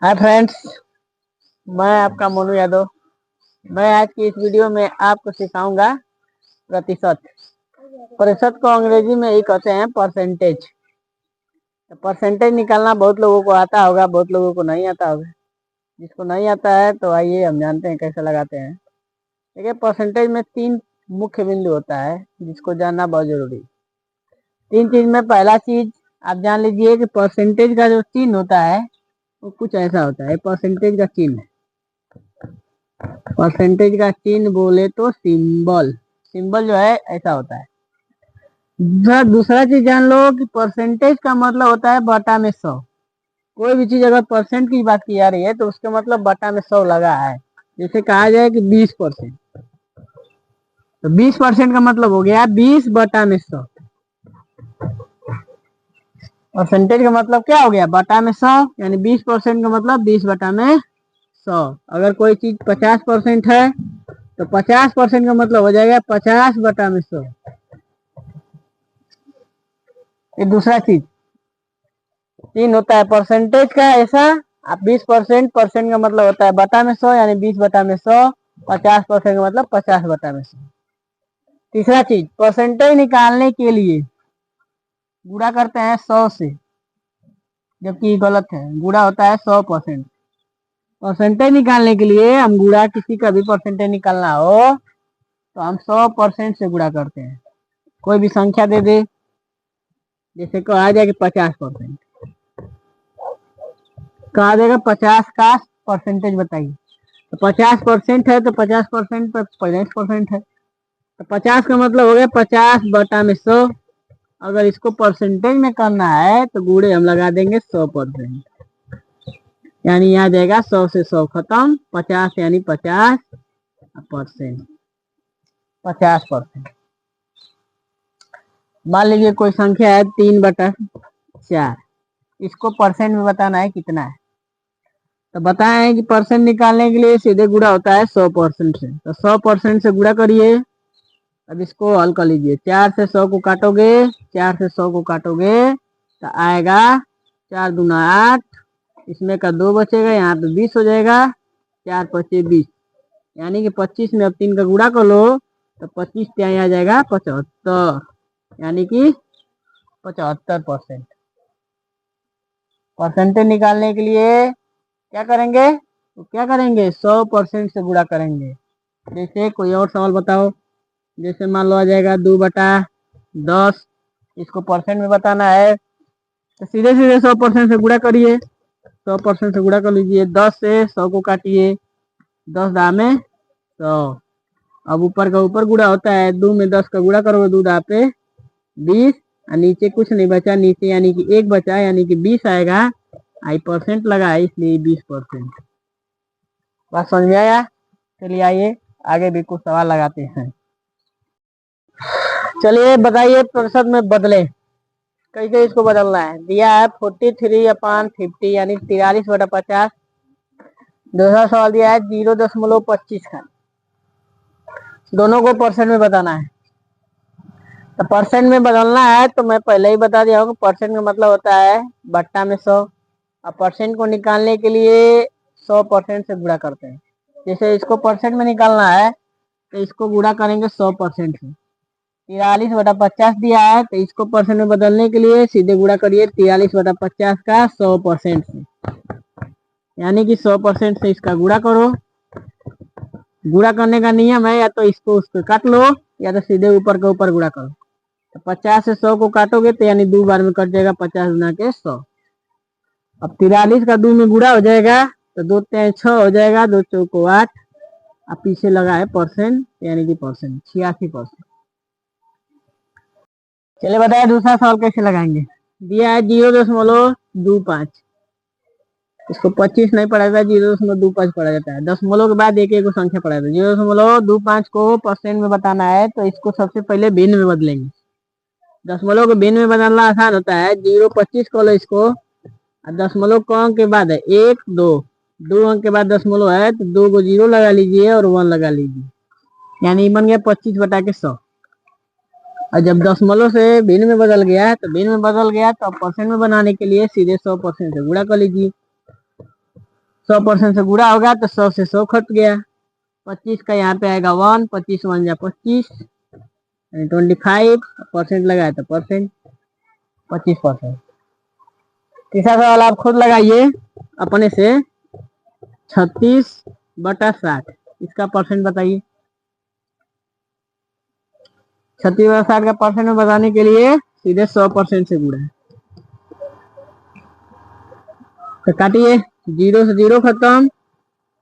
Hi friends, मैं आपका मोनू यादव। मैं आज की इस वीडियो में आपको सिखाऊंगा प्रतिशत। प्रतिशत को अंग्रेजी में ही कहते हैं परसेंटेज। तो परसेंटेज निकालना बहुत लोगों को आता होगा, बहुत लोगों को नहीं आता होगा। जिसको नहीं आता है तो आइए हम जानते हैं कैसे लगाते हैं। देखिए, परसेंटेज में 3 मुख्य बिंदु होता है जिसको जानना बहुत जरूरी। 3 चीज में पहला चीज आप जान लीजिए कि परसेंटेज का जो चिन्ह होता है वो कुछ ऐसा होता है। परसेंटेज का चिन्ह, परसेंटेज का चिन्ह बोले तो सिंबल, सिंबल जो है ऐसा होता है। दूसरा चीज जान लो कि परसेंटेज का मतलब होता है बटा में 100। कोई भी चीज अगर परसेंट की बात की जा रही है तो उसका मतलब बटा में 100 लगा है। जैसे कहा जाए कि 20%, तो 20% का मतलब हो गया 20 बटा में 100। परसेंटेज का मतलब क्या हो गया? बटा में 100, यानी 20% का मतलब 20 बटा में 100। अगर कोई चीज 50% है तो 50% का मतलब हो जाएगा 50 बटा में 100। ये दूसरा चीज तीन होता है परसेंटेज का ऐसा। आप 20% परसेंट का मतलब होता है बटा में 100, यानी 20 बटा में 100। 50% का मतलब 50 बटा में 100। तीसरा चीज, परसेंटेज निकालने के लिए गुणा करते हैं 100 से, जबकि गलत है। गुणा होता है 100%। परसेंटेज निकालने के लिए हम गुणा, किसी का भी परसेंटेज निकालना हो तो हम 100% से गुणा करते हैं। कोई भी संख्या दे दे, जैसे कहा जाए कि 50%, कहा देगा 50 का परसेंटेज बताइए। तो 50% है तो 50% पर 50% है, तो 50 का मतलब हो गया 50 बटा में 100। अगर इसको परसेंटेज में करना है तो गुणे हम लगा देंगे 100%, यानी आ जाएगा 100 से 100 खत्म, 50 यानी 50%। 50%। मान लीजिए कोई संख्या है 3/4, इसको परसेंट में बताना है कितना है। तो बताएं कि परसेंट निकालने के लिए सीधे गुणा होता है 100% से, तो 100% से गुणा करिए। अब इसको हल कर लीजिए। 4 से 100 को काटोगे, 4 से 100 को काटोगे तो आएगा 4 दूना 8, इसमें का 2 बचेगा, यहाँ पे 20 हो जाएगा। 4 पचे 20, यानी कि 25 में अब 3 का गुणा कर लो तो 25 यहाँ आ जाएगा 75, यानी कि 75%। परसेंटेज निकालने के लिए क्या करेंगे? तो क्या करेंगे? 100% से गुणा करेंगे। जैसे कोई और सवाल बताओ। जैसे मान लो आ जाएगा 2/10, इसको परसेंट में बताना है तो सीधे सीधे 100% से गुणा करिए। 100% से गुणा कर लीजिए। 10 से 100 को काटिए, 10 दा में 100। अब ऊपर का ऊपर गुणा होता है, 2 में 10 का गुणा करोगे 2 दा पे 20, और नीचे कुछ नहीं बचा, नीचे यानी कि 1 बचा, यानी कि 20 आएगा। आई परसेंट लगा है इसलिए 20%। बात समझ में आया? चलिए आइए आगे भी कुछ सवाल लगाते हैं। चलिए बताइए, प्रतिशत में बदले कैसे इसको बदलना है। दिया है 43/50, यानी 43/50। दूसरा सवाल दिया है 0.25 का, दोनों को परसेंट में बताना है। तो परसेंट में बदलना है तो मैं पहले ही बता दिया हूँ कि परसेंट का मतलब होता है बट्टा में 100। अब परसेंट को निकालने के लिए 100% से गुणा करते हैं। जैसे इसको परसेंट में निकालना है तो इसको गुणा करेंगे 100% से। 43/50 दिया है तो इसको परसेंट में बदलने के लिए सीधे गुणा करिए 43/50 का 100% से, यानी कि 100% से इसका गुणा करो। गुणा करने का नियम है, या तो इसको उसको काट लो या तो सीधे ऊपर के ऊपर गुणा करो। तो 50 से 100 को काटोगे तो यानी 2 बार में कट जाएगा, 50 गुना के 100। अब 43 का 2 में गुणा हो जाएगा तो 2 3 6 हो जाएगा, 2 चौको 8। अब पीछे लगा है परसेंट, यानी कि परसेंट 86%। चलिए बताया दूसरा सवाल कैसे लगाएंगे। दिया है 0.25, इसको 25 नहीं पढ़ा जाता है, 0.25 पढ़ा जाता है। दशमलव के बाद एक एक संख्या पढ़ा जाता है। 0.25 को परसेंट में बताना है तो इसको सबसे पहले भिन्न में बदलेंगे। दशमलव को भिन्न में बदलना आसान होता है। 0.25 को लो इसको, दशमलव को अंक के बाद है 1 2, 2 अंक के बाद दशमलव है तो 2 को 0 लगा लीजिए और 1 लगा लीजिए, यानी बन गया 25 बटा के 100। और जब दशमलव से भिन्न में बदल गया तो भिन्न में बदल गया तो परसेंट में बनाने के लिए सीधे 100% से गुणा कर लीजिए। 100% से गुणा होगा तो 100 से 100 कट गया। 25 का यहाँ पे आएगा 1, 25 1 जा 25, 25% लगाए तो परसेंट 25%। तीसरा सवाल आप खुद लगाइए अपने से। 36/60 इसका परसेंट बताइए। 36/60 का परसेंट में बताने के लिए सीधे 100% से गुणा है। तो काटिए, 0 से 0 खत्म।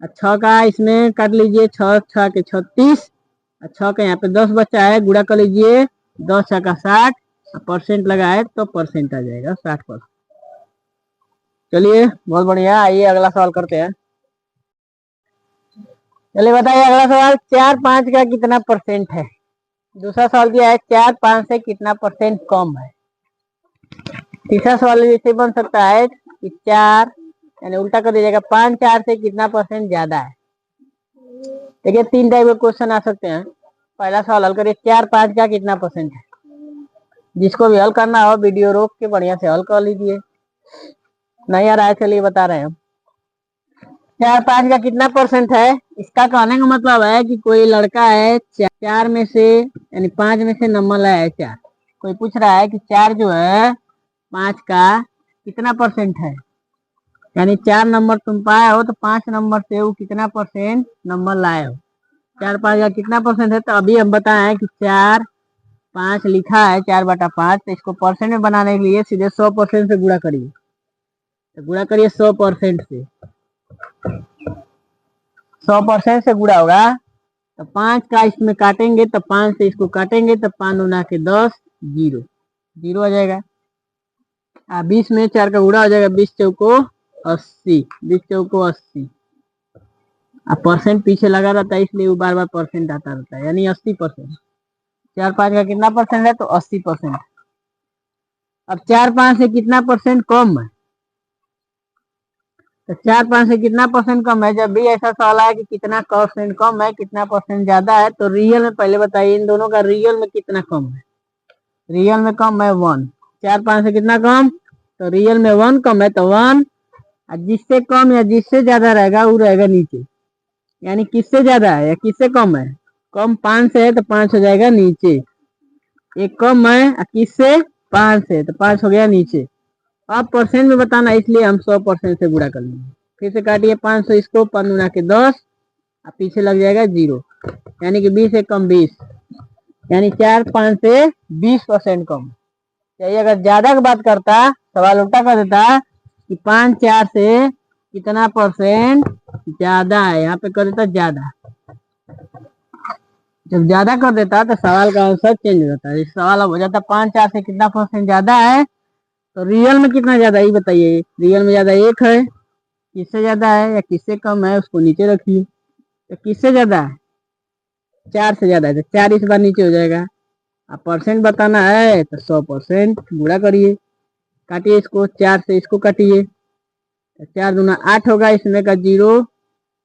6 का इसमें काट लीजिए, 6 6 के 36, 6 का यहाँ पे 10 बचा है, गुणा कर लीजिए, 10 6 का 60, परसेंट लगाए तो परसेंट आ जाएगा 60%। चलिए बहुत बढ़िया, आइए अगला सवाल करते हैं। चलिए बताइए अगला सवाल, 4 5 का कितना परसेंट है। दूसरा सवाल दिया है 4 5 से कितना परसेंट कम है। तीसरा सवाल जैसे बन सकता है कि 4 यानी उल्टा कर दीजिएगा, 5 4 से कितना परसेंट ज्यादा है। देखिए 3 टाइप के क्वेश्चन आ सकते हैं। पहला सवाल हल करिए, 4 5 का कितना परसेंट है। जिसको भी हल करना हो वीडियो रोक के बढ़िया से हल कर लीजिए। नहीं आ रहा है, चलिए बता रहे हैं। 4 5 का कितना परसेंट है, इसका कहने का मतलब है कि कोई लड़का है 4 में से यानी 5 में से नंबर लाया है 4। कोई पूछ रहा है कि 4 जो है 5 का कितना परसेंट है, यानी 4 नंबर तुम पाए हो तो 5 नंबर से वो कितना परसेंट नंबर लाए हो। 4 5 का कितना परसेंट है, तो अभी हम बताएं कि 4 5 लिखा है 4/5, तो इसको परसेंट में बनाने के लिए सीधे 100% से गुणा करिए। तो गुणा करिए 100% से, 100% से गुणा होगा तो 5 का इसमें काटेंगे तो 5 से इसको काटेंगे तो 5 गुना के 10, 0 0 आ जाएगा। 20 में 4 का गुणा हो जाएगा, 20 चौको 80, 20 चौको 80। अब परसेंट पीछे लगा रहता है इसलिए वो बार बार परसेंट आता रहता है, यानी 80%। 4 5 का कितना परसेंट है, तो 80%। अब 4 5 से कितना परसेंट कम है, तो 4 5 से कितना परसेंट कम है। जब भी ऐसा सवाल है कि कितना परसेंट कम है कितना परसेंट ज्यादा है, तो रियल में पहले बताइए इन दोनों का रियल में कितना कम है। रियल में कम है 1। 4 5 से कितना कम, तो रियल में 1 कम है तो 1, जिससे कम या जिससे ज्यादा रहेगा वो रहेगा नीचे। यानी किससे ज्यादा है या किससे कम है, कम 5 से है तो 5 हो जाएगा नीचे। एक कम है किससे, 5 से, तो 5 हो गया नीचे। अब परसेंट में बताना इसलिए हम 100% से गुणा कर लेंगे। फिर से काटिए 500, इसको 5 गुना के 10, अब पीछे लग जाएगा 0, यानी कि 20 से कम 20, यानी 4 5 से 20% कम। चाहिए अगर ज्यादा की बात करता सवाल उल्टा कर देता कि 5 4 से कितना परसेंट ज्यादा है, यहाँ पे कर देता ज्यादा। जब ज्यादा कर देता तो सवाल का आंसर चेंज हो जाता है। सवाल अब हो जाता 5 4 से कितना परसेंट ज्यादा है, तो रियल में कितना ज्यादा है ये बताइए। रियल में ज्यादा 1 है, किससे ज्यादा है या किससे कम है उसको नीचे रखिए। तो किससे ज्यादा है, 4 से ज्यादा है, तो 4 इस बार नीचे हो जाएगा। अब परसेंट बताना है तो 100% गुणा करिए। काटिए इसको, 4 से इसको काटिए, तो 4 दूना 8 होगा, इसमें का 0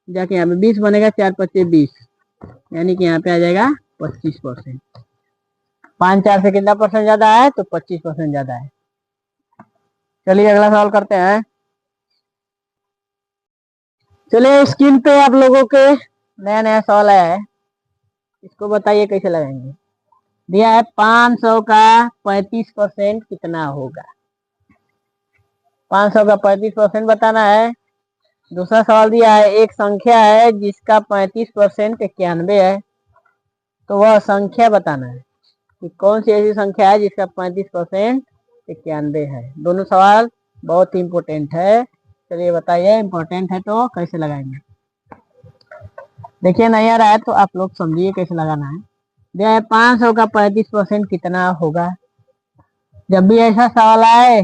जाके यहाँ पे 20 बनेगा, 4 5 20, यानी कि यहाँ पे आ जाएगा 25%। 5 4 से कितना परसेंट ज्यादा है, तो 25% ज्यादा है। चलिए अगला सवाल करते हैं। चलिए स्क्रीन पे आप लोगों के नया नया सवाल आया है, इसको बताइए कैसे लगाएंगे। दिया है 500 का 35% कितना होगा। 500 का 35% बताना है। दूसरा सवाल दिया है एक संख्या है जिसका 35% 91 है, तो वह संख्या बताना है कि कौन सी ऐसी संख्या है जिसका 35% 91 है। दोनों सवाल बहुत ही इम्पोर्टेंट है। चलिए बताइए, इम्पोर्टेंट है तो कैसे लगाएंगे। देखिए नहीं आ रहा है तो आप लोग समझिए कैसे लगाना है। दिया है 500 का 35% कितना होगा। जब भी ऐसा सवाल आए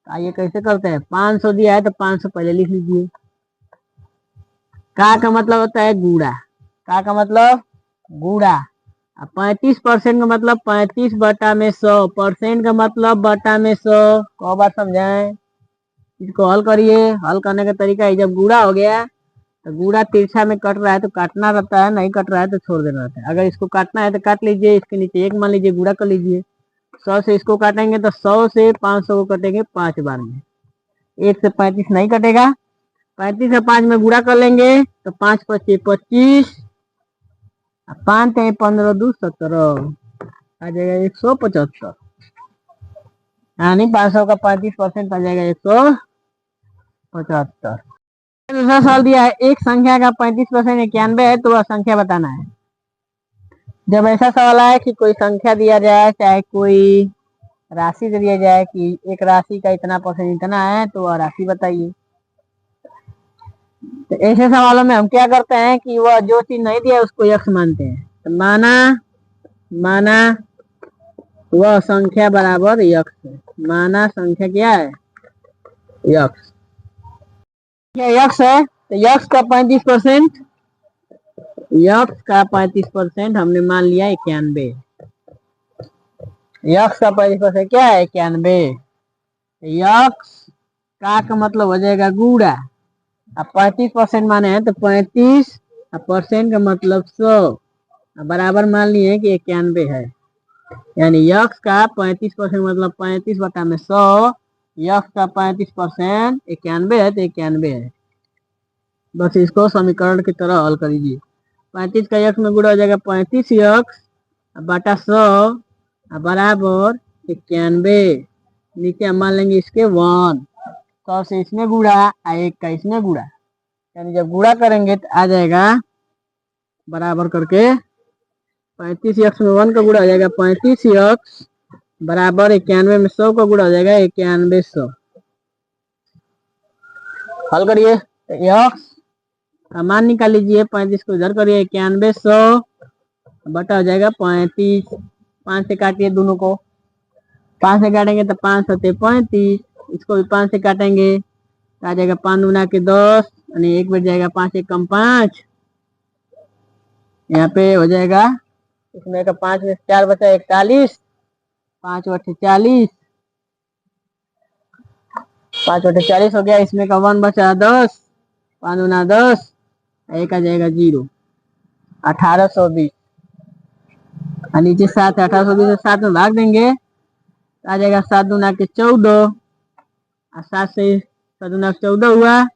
आइए कैसे करते हैं। 500 दिया है तो 500 पहले लिख लीजिए। का मतलब होता है गुड़ा, का मतलब गुड़ा। 35% का मतलब 35 बटा में 100, परसेंट का मतलब बटा में 100। को बात समझाएं, इसको हल करिए। हल करने का तरीका है, जब गुड़ा हो गया तो गुड़ा तिरछा में कट रहा है तो काटना रहता है, नहीं कट रहा है तो छोड़ देना रहता है। अगर इसको काटना है तो काट लीजिए, इसके नीचे 1 मान लीजिए, गुड़ा कर लीजिए। 100 से इसको काटेंगे तो 100 से 500 को कटेंगे 5 बार में। 1 से 35 नहीं कटेगा, 35 और 5 में गुणा कर लेंगे तो 5 पच्चीस 25, 5 15 2 17 आ जाएगा 175, यानी 500 का 35% आ जाएगा 175। दूसरा सवाल दिया है एक संख्या का 35% 91 है तो वह संख्या बताना है। जब ऐसा सवाल आए कि कोई संख्या दिया जाए चाहे कोई राशि दे दिया जाए कि एक राशि का इतना परसेंट इतना है तो वह राशि बताइए। तो ऐसे सवालों में हम क्या करते हैं कि वह जो चीज नहीं दिया उसको यक्ष मानते हैं। तो माना वह संख्या बराबर यक्ष है। माना संख्या क्या है? यक्ष। क्या यक्ष है? तो यक्ष का 35%, यक्ष का 35% हमने मान लिया 91। यक्ष का 35% क्या है? 91। यक्ष का मतलब हो जाएगा गुड़ा। अब 35% माने हैं तो 35 परसेंट का मतलब 100 बराबर मान लिए कि 91 है। यानी यक्ष का 35% मतलब 35 बटा में 100। यक्ष का 35% 91 है तो 91 है। बस इसको समीकरण की तरह हल कर दीजिए। 35 का यक्ष में गुणा हो जाएगा 35 यक्ष बटा 100 बराबर 91। नीचे हम मान लेंगे इसके 1। 100 से इसमें गुणा 1 का इसमें गुणा, यानी जब गुणा करेंगे तो आ जाएगा बराबर करके 35 यक्ष में 1 का गुणा हो जाएगा 35 यक्ष बराबर 91 में 100 का गुणा हो जाएगा 9100। हल करिए तो यक्ष का मान निकाल लीजिए। 35 को इधर करिए 9100 बटा हो जाएगा 35। 5 से काटिए दोनों को, 5 से काटेंगे तो 5 सत्ते 35, इसको भी 5 से काटेंगे तो आ जाएगा 5 दूना के 10 यानी 1 बच जाएगा 5 एक कम 5। यहाँ पे हो जाएगा इसमें का 5 में 4 बचा 41, 5 बटे 40, 5 बटे 40 हो गया। इसमें का 1 बचा 10, 5 दूना 10, एक आ जाएगा 0, 1820। नीचे 7 है, 1820 से 7 में भाग देंगे आ जाएगा 7 दूना के 14, 7 से 7 दूना 14 हुआ।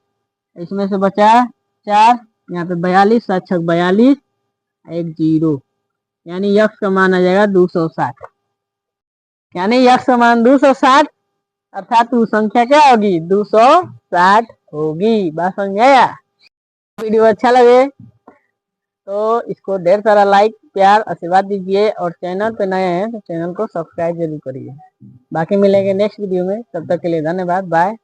इसमें से बचा 4, यहाँ पे 42, 7 छक 42, एक 0, यानी यक्ष का मान आ जाएगा 260। यानी यक्ष का मान 260 अर्थात वो संख्या क्या होगी? 260 होगी। बात समझ आया? वीडियो अच्छा लगे तो इसको ढेर सारा लाइक प्यार आशीर्वाद दीजिए और चैनल पे नए हैं तो चैनल को सब्सक्राइब जरूर करिए। बाकी मिलेंगे नेक्स्ट वीडियो में, तब तक के लिए धन्यवाद। बाय।